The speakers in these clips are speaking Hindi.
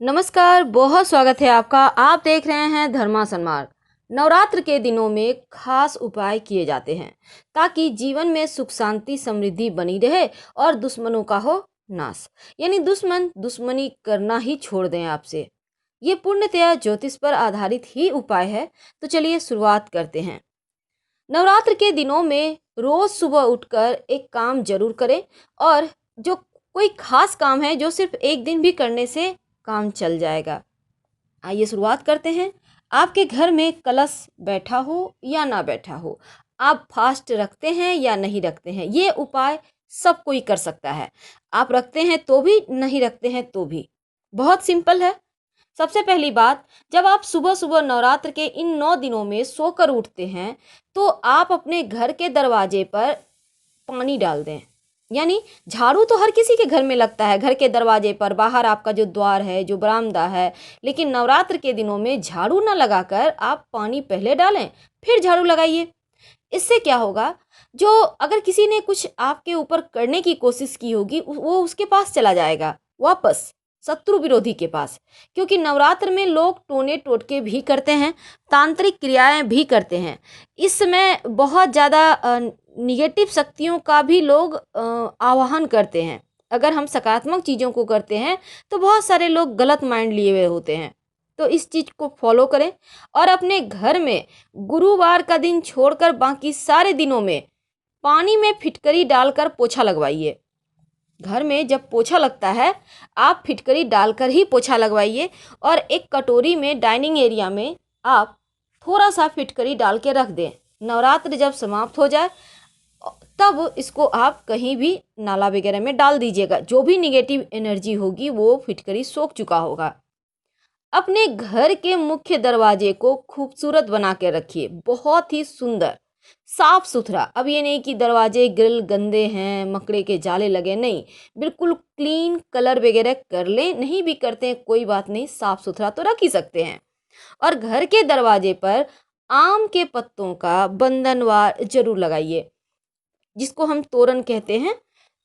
नमस्कार, बहुत स्वागत है आपका। आप देख रहे हैं धर्मासन मार्ग। नवरात्र के दिनों में खास उपाय किए जाते हैं ताकि जीवन में सुख शांति समृद्धि बनी रहे और दुश्मनों का हो नाश। यानी दुश्मन दुश्मनी करना ही छोड़ दें आपसे। ये पूर्णतया ज्योतिष पर आधारित ही उपाय है। तो चलिए शुरुआत करते हैं। नवरात्र के दिनों में रोज सुबह उठकर एक काम जरूर करें, और जो कोई खास काम है जो सिर्फ एक दिन भी करने से काम चल जाएगा। आइए शुरुआत करते हैं। आपके घर में कलश बैठा हो या ना बैठा हो, आप फास्ट रखते हैं या नहीं रखते हैं, ये उपाय सब कोई कर सकता है। आप रखते हैं तो भी, नहीं रखते हैं तो भी। बहुत सिंपल है। सबसे पहली बात, जब आप सुबह सुबह नवरात्र के इन 9 दिनों में सोकर उठते हैं तो आप अपने घर के दरवाजे पर पानी डाल दें। यानी झाड़ू तो हर किसी के घर में लगता है, घर के दरवाजे पर, बाहर आपका जो द्वार है, जो बरामदा है। लेकिन नवरात्र के दिनों में झाड़ू ना लगाकर आप पानी पहले डालें, फिर झाड़ू लगाइए। इससे क्या होगा, जो अगर किसी ने कुछ आपके ऊपर करने की कोशिश की होगी वो उसके पास चला जाएगा वापस, शत्रु विरोधी के पास। क्योंकि नवरात्र में लोग टोने टोटके भी करते हैं, तांत्रिक क्रियाएं भी करते हैं। इस समय बहुत ज़्यादा निगेटिव शक्तियों का भी लोग आवाहन करते हैं। अगर हम सकारात्मक चीज़ों को करते हैं तो बहुत सारे लोग गलत माइंड लिए हुए होते हैं। तो इस चीज़ को फॉलो करें और अपने घर में गुरुवार का दिन छोड़कर बाकी सारे दिनों में पानी में फिटकरी डालकर पोछा लगवाइए। घर में जब पोछा लगता है आप फिटकरी डालकर ही पोछा लगवाइए, और एक कटोरी में डाइनिंग एरिया में आप थोड़ा सा फिटकरी डाल के रख दें। नवरात्र जब समाप्त हो जाए तब इसको आप कहीं भी नाला वगैरह में डाल दीजिएगा। जो भी निगेटिव एनर्जी होगी वो फिटकरी सोख चुका होगा। अपने घर के मुख्य दरवाजे को खूबसूरत बना के रखिए, बहुत ही सुंदर, साफ सुथरा। अब ये नहीं कि दरवाजे ग्रिल गंदे हैं, मकड़े के जाले लगे, नहीं, बिल्कुल क्लीन कलर वगैरह कर लें। नहीं भी करते हैं कोई बात नहीं, साफ सुथरा तो रख ही सकते हैं। और घर के दरवाजे पर आम के पत्तों का बंधनवार जरूर लगाइए, जिसको हम तोरण कहते हैं।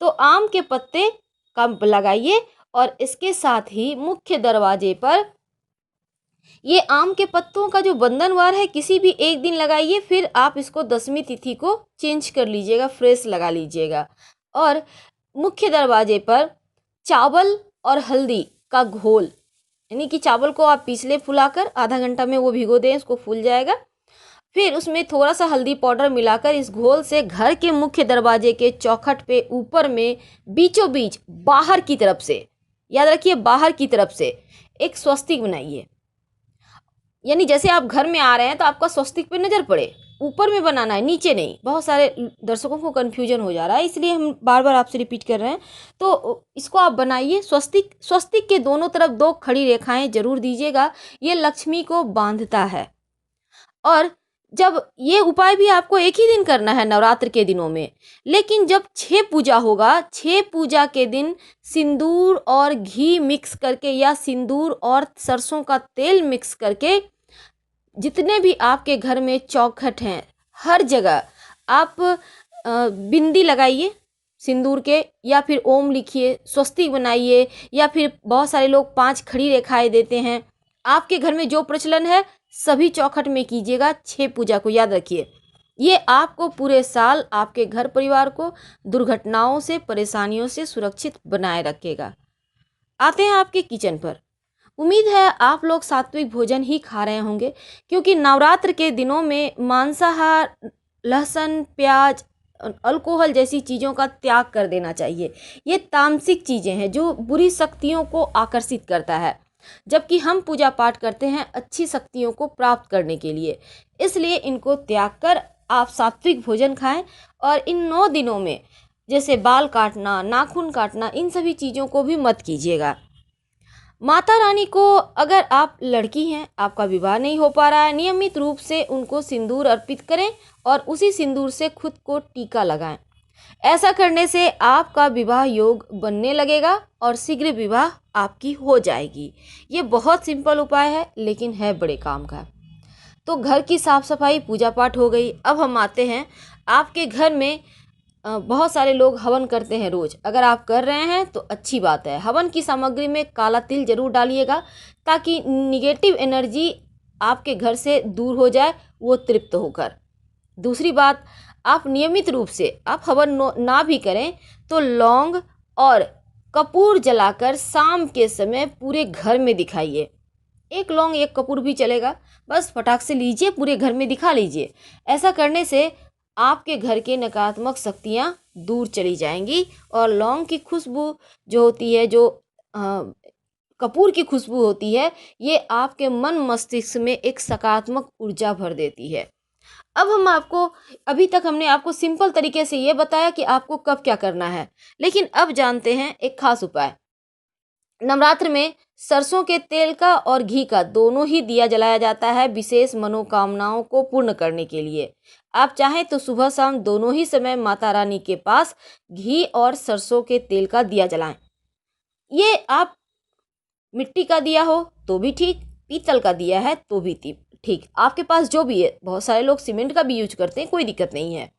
तो आम के पत्ते का लगाइए, और इसके साथ ही मुख्य दरवाजे पर ये आम के पत्तों का जो बंधनवार है किसी भी एक दिन लगाइए, फिर आप इसको 10वीं तिथि को चेंज कर लीजिएगा, फ्रेश लगा लीजिएगा। और मुख्य दरवाजे पर चावल और हल्दी का घोल, यानी कि चावल को आप पीस ले फुलाकर, आधा घंटा में वो भिगो दें, इसको फूल जाएगा। फिर उसमें थोड़ा सा हल्दी पाउडर मिलाकर इस घोल से घर के मुख्य दरवाजे के चौखट पे ऊपर में बीचों बीच बाहर की तरफ से, याद रखिए बाहर की तरफ से, एक स्वस्तिक बनाइए। यानी जैसे आप घर में आ रहे हैं तो आपका स्वस्तिक पे नजर पड़े, ऊपर में बनाना है, नीचे नहीं। बहुत सारे दर्शकों को कंफ्यूजन हो जा रहा है, इसलिए हम बार बार आपसे रिपीट कर रहे हैं। तो इसको आप बनाइए। स्वस्तिक, स्वस्तिक के दोनों तरफ 2 खड़ी रेखाएं जरूर दीजिएगा, ये लक्ष्मी को बांधता है। और जब ये उपाय भी आपको एक ही दिन करना है नवरात्र के दिनों में, लेकिन जब 6 पूजा होगा, 6 पूजा के दिन सिंदूर और घी मिक्स करके या सिंदूर और सरसों का तेल मिक्स करके जितने भी आपके घर में चौखट हैं हर जगह आप बिंदी लगाइए सिंदूर के, या फिर ओम लिखिए, स्वस्तिक बनाइए, या फिर बहुत सारे लोग 5 खड़ी रेखाएं देते हैं। आपके घर में जो प्रचलन है सभी चौखट में कीजिएगा 6 पूजा को, याद रखिए। ये आपको पूरे साल आपके घर परिवार को दुर्घटनाओं से, परेशानियों से सुरक्षित बनाए रखेगा। आते हैं आपके किचन पर। उम्मीद है आप लोग सात्विक भोजन ही खा रहे होंगे, क्योंकि नवरात्र के दिनों में मांसाहार, लहसुन, प्याज, अल्कोहल जैसी चीज़ों का त्याग कर देना चाहिए। ये तामसिक चीज़ें हैं जो बुरी शक्तियों को आकर्षित करता है, जबकि हम पूजा पाठ करते हैं अच्छी शक्तियों को प्राप्त करने के लिए। इसलिए इनको त्याग कर आप सात्विक भोजन खाएं। और इन 9 दिनों में जैसे बाल काटना, नाखून काटना, इन सभी चीज़ों को भी मत कीजिएगा। माता रानी को, अगर आप लड़की हैं, आपका विवाह नहीं हो पा रहा है, नियमित रूप से उनको सिंदूर अर्पित करें और उसी सिंदूर से खुद को टीका लगाएं। ऐसा करने से आपका विवाह योग बनने लगेगा और शीघ्र विवाह आपकी हो जाएगी। ये बहुत सिंपल उपाय है, लेकिन है बड़े काम का। तो घर की साफ सफाई, पूजा पाठ हो गई। अब हम आते हैं आपके घर में बहुत सारे लोग हवन करते हैं रोज। अगर आप कर रहे हैं तो अच्छी बात है। हवन की सामग्री में काला तिल जरूर डालिएगा ताकि निगेटिव एनर्जी आपके घर से दूर हो जाए, वो तृप्त होकर। दूसरी बात, आप नियमित रूप से आप हवन ना भी करें तो लौंग और कपूर जलाकर शाम के समय पूरे घर में दिखाइए। एक लौंग एक कपूर भी चलेगा, बस फटाक से लीजिए, पूरे घर में दिखा लीजिए। ऐसा करने से आपके घर के नकारात्मक शक्तियाँ दूर चली जाएंगी और लौंग की खुशबू जो होती है, जो कपूर की खुशबू होती है, ये आपके मन मस्तिष्क में एक सकारात्मक ऊर्जा भर देती है। अब हम आपको, अभी तक हमने आपको सिंपल तरीके से ये बताया कि आपको कब क्या करना है, लेकिन अब जानते हैं एक खास उपाय। नवरात्र में सरसों के तेल का और घी का दोनों ही दिया जलाया जाता है विशेष मनोकामनाओं को पूर्ण करने के लिए। आप चाहें तो सुबह शाम दोनों ही समय माता रानी के पास घी और सरसों के तेल का दिया जलाएं। ये आप मिट्टी का दिया हो तो भी ठीक, पीतल का दिया है तो भी ठीक, आपके पास जो भी है। बहुत सारे लोग सीमेंट का भी यूज करते हैं, कोई दिक्कत नहीं है,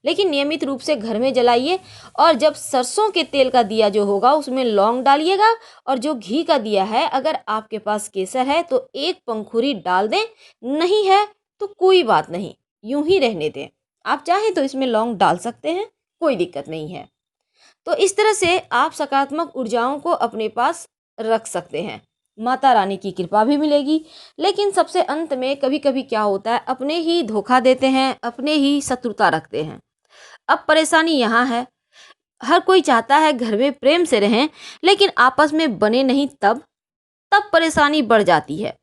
लेकिन नियमित रूप से घर में जलाइए। और जब सरसों के तेल का दिया जो होगा उसमें लौंग डालिएगा, और जो घी का दिया है अगर आपके पास केसर है तो एक पंखुड़ी डाल दें, नहीं है तो कोई बात नहीं, यूं ही रहने दें। आप चाहें तो इसमें लौंग डाल सकते हैं, कोई दिक्कत नहीं है। तो इस तरह से आप सकारात्मक ऊर्जाओं को अपने पास रख सकते हैं, माता रानी की कृपा भी मिलेगी। लेकिन सबसे अंत में कभी कभी क्या होता है, अपने ही धोखा देते हैं, अपने ही शत्रुता रखते हैं। अब परेशानी यहाँ है, हर कोई चाहता है घर में प्रेम से रहें, लेकिन आपस में बने नहीं, तब परेशानी बढ़ जाती है।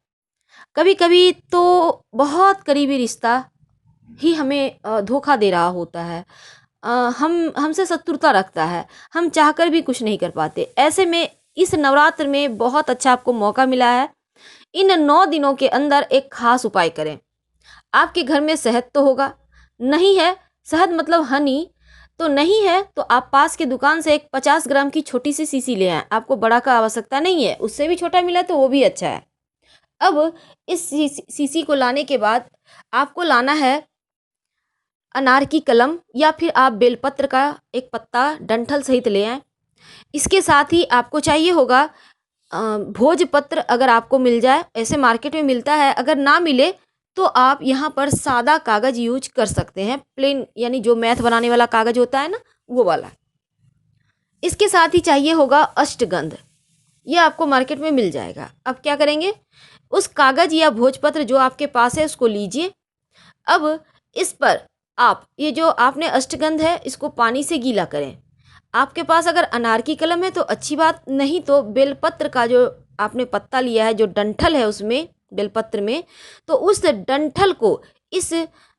कभी कभी तो बहुत करीबी रिश्ता ही हमें धोखा दे रहा होता है, हमसे शत्रुता रखता है, हम चाहकर भी कुछ नहीं कर पाते। ऐसे में इस नवरात्र में बहुत अच्छा आपको मौका मिला है। इन 9 दिनों के अंदर एक खास उपाय करें। आपके घर में शहद तो होगा, नहीं है शहद मतलब हनी तो नहीं है, तो आप पास के दुकान से एक 50 ग्राम की छोटी सी शीशी ले आएं। आपको बड़ा का आवश्यकता नहीं है, उससे भी छोटा मिला तो वो भी अच्छा है। अब इस शीशी को लाने के बाद आपको लाना है अनार की कलम, या फिर आप बेलपत्र का एक पत्ता डंठल सहित ले आएं। इसके साथ ही आपको चाहिए होगा भोजपत्र, अगर आपको मिल जाए, ऐसे मार्केट में मिलता है, अगर ना मिले तो आप यहाँ पर सादा कागज यूज कर सकते हैं, प्लेन, यानी जो मैथ बनाने वाला कागज होता है ना, वो वाला। इसके साथ ही चाहिए होगा अष्टगंध, ये आपको मार्केट में मिल जाएगा। अब क्या करेंगे, उस कागज या भोजपत्र जो आपके पास है उसको लीजिए। अब इस पर आप ये जो आपने अष्टगंध है इसको पानी से गीला करें। आपके पास अगर अनार की कलम है तो अच्छी बात, नहीं तो बेलपत्र का जो आपने पत्ता लिया है, जो डंठल है उसमें बेलपत्र में, तो उस डंठल को इस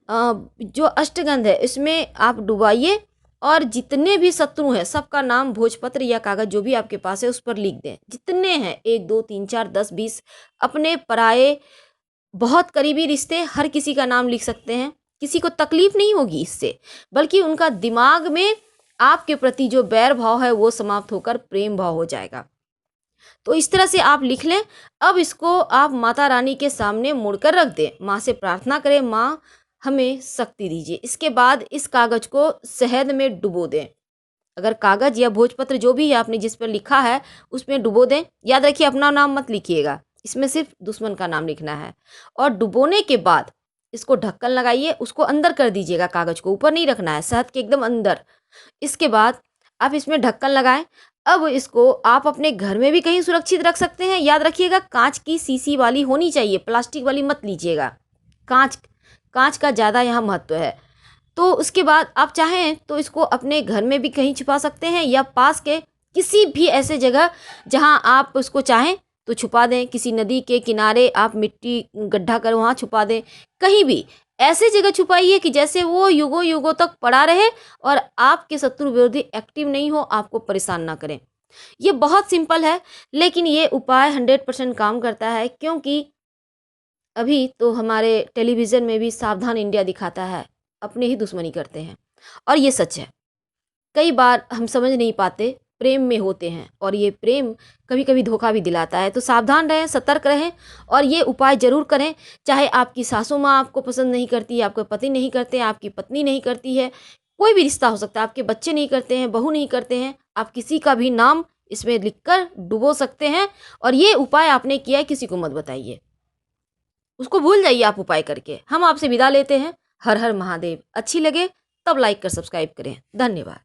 जो अष्टगंध है इसमें आप डुबाइए, और जितने भी शत्रु हैं सबका नाम भोजपत्र या कागज जो भी आपके पास है उस पर लिख दें। जितने हैं, 1 2 3 4 10 20, अपने पराये बहुत करीबी रिश्ते, हर किसी का नाम लिख सकते हैं। किसी को तकलीफ नहीं होगी इससे, बल्कि उनका दिमाग में आपके प्रति जो बैर भाव है वो समाप्त होकर प्रेम भाव हो जाएगा। तो इस तरह से आप लिख लें। अब इसको आप माता रानी के सामने मुड़कर रख दें, माँ से प्रार्थना करें, माँ हमें शक्ति दीजिए। इसके बाद इस कागज को शहद में डुबो दें। अगर कागज या भोजपत्र जो भी है आपने जिस पर लिखा है उसमें डुबो दें। याद रखिए अपना नाम मत लिखिएगा, इसमें सिर्फ दुश्मन का नाम लिखना है। और डुबोने के बाद इसको ढक्कन लगाइए, उसको अंदर कर दीजिएगा, कागज को ऊपर नहीं रखना है, शहद के एकदम अंदर। इसके बाद आप इसमें ढक्कन लगाएं। अब इसको आप अपने घर में भी कहीं सुरक्षित रख सकते हैं। याद रखिएगा कांच की शीशी वाली होनी चाहिए, प्लास्टिक वाली मत लीजिएगा। कांच का ज़्यादा यहाँ महत्व है। तो उसके बाद आप चाहें तो इसको अपने घर में भी कहीं छुपा सकते हैं, या पास के किसी भी ऐसे जगह जहाँ आप उसको चाहें तो छुपा दें। किसी नदी के किनारे आप मिट्टी गड्ढा कर वहाँ छुपा दें, कहीं भी ऐसी जगह छुपाइए कि जैसे वो युगों युगों तक पड़ा रहे और आपके शत्रु विरोधी एक्टिव नहीं हो, आपको परेशान ना करें। ये बहुत सिंपल है, लेकिन ये उपाय 100% काम करता है, क्योंकि अभी तो हमारे टेलीविज़न में भी सावधान इंडिया दिखाता है, अपने ही दुश्मनी करते हैं, और ये सच है। कई बार हम समझ नहीं पाते, प्रेम में होते हैं, और ये प्रेम कभी कभी धोखा भी दिलाता है। तो सावधान रहें, सतर्क रहें, और ये उपाय ज़रूर करें। चाहे आपकी सासू माँ आपको पसंद नहीं करती, आपके पति नहीं करते, आपकी पत्नी नहीं करती है, कोई भी रिश्ता हो सकता है, आपके बच्चे नहीं करते हैं, बहू नहीं करते हैं, आप किसी का भी नाम इसमें लिखकर डुबो सकते हैं। और ये उपाय आपने किया है, किसी को मत बताइए, उसको भूल जाइए आप उपाय करके। हम आपसे विदा लेते हैं। हर हर महादेव। अच्छी लगे तब लाइक कर सब्सक्राइब करें। धन्यवाद।